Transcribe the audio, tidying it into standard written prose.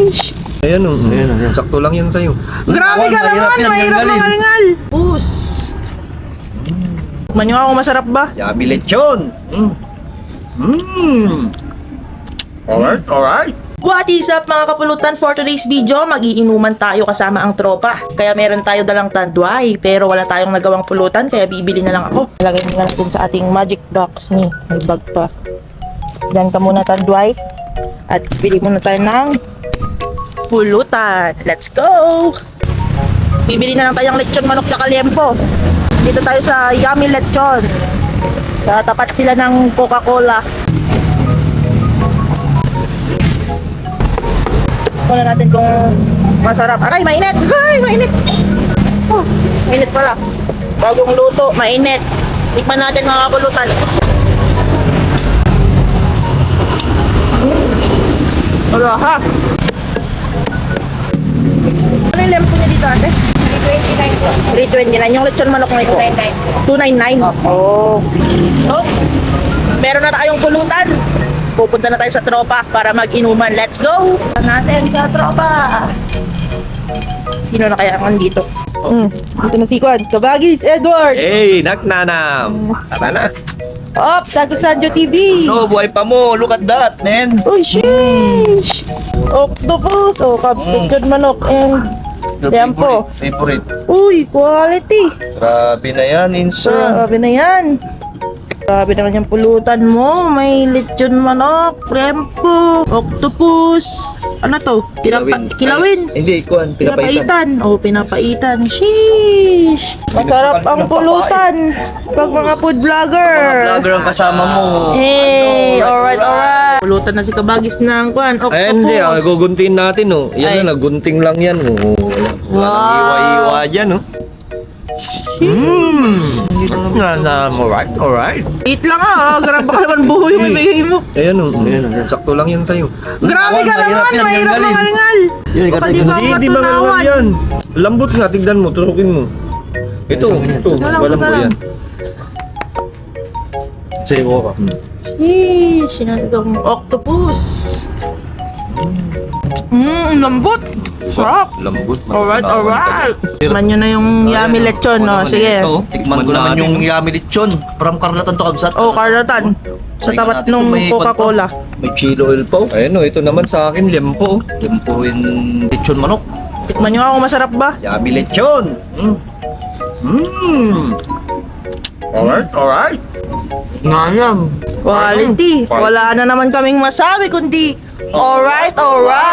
Sheesh! Ayan o. Sakto lang yan sa'yo. Grabe ka naman! Mahirap mangalingal! Pus! Tikman nyo ako, masarap ba? Yummy lechon. Alright, alright. What is up mga kapulutan? For today's video, magiinuman tayo kasama ang tropa. Kaya meron tayo dalang tanduay, pero wala tayong nagawang pulutan, kaya bibili na lang ako. Lagay na natin sa ating magic box ni. May bag pa. Diyan ka muna tanduay. At bili muna tayo ng pulutan. Let's go! Bibili na lang tayong lechon manok na kalyempo. Dito tayo sa Yummy Lechon. Sa tapat sila ng Coca-Cola. Wala natin kung masarap. Aray, mainit! Ay, mainit! Oh, mainit pala. Bagong luto, mainit. Tikman natin mga kapulutan. Wala ha. Ano yung lempo niya dito ate? 329 po. 329. Yung lechon manok na ito? 299. Oh. Oh. Meron na tayong pulutan. Pupunta na tayo sa tropa para mag-inuman. Let's go! Natin sa tropa. Sino na kaya ang dito? Dito na si Kwan. Kabagis, Edward! Hey, naknanam. Tara na. Op, Tago Sanjo TV! No, buhay pa mo. Look at that, man. Uy, sheesh! Octopus! Oh, Cubs, lechon manok, and lempo. Favorite. Uy, quality! Grabe na yan, insan. Grabe na yan. Grabe naman yung pulutan mo. May lechon manok, lempo, octopus. Ano to? Kilawin. Ay, hindi, kuhan. Pinapaitan. Pinapaitan. Oh, pinapaitan. Sheesh! Masarap ang pulutan. Pag mga food vlogger. Vlogger ang kasama mo. Hey, alright, alright. Pulutan na si Kabagis ng kwan, octopus. Ay, hindi. Guguntiin natin, oh. Ay. Yan na, nagunting lang yan, oh. Wala nang Wow. iwa-iwa dyan, oh. Alright, alright. Eat lang ah. Grabe ka naman buho yung ibigay mo. Ayan, oh. Sakto lang yan sa'yo. Grabe ka naman. Mahirap mangalingal. Baka di ba Hindi ba matunawan? yan? Lambot nga, tignan mo, turukin mo. Ito, Wala, walang wala po lang. yan. Sa'yo ko ka. Sheesh, sinasagong octopus. Lambot. Sarap. Lambot. Alright, alright. Tikman nyo na yung yummy lechon, no? Sige. Tikman ko naman yung yummy lechon. From Carlatan to Kabsat. Oh, Carlatan. Sa tapat nung Coca-Cola. May chili oil pa. Ayan, oh, ito naman sa akin, lempo. Lempo yung lechon manok. Tikman nyo ako, masarap ba? Yummy lechon. Alright, alright. Ngayam. Quality. Wala na naman kaming masabi kundi alright, alright.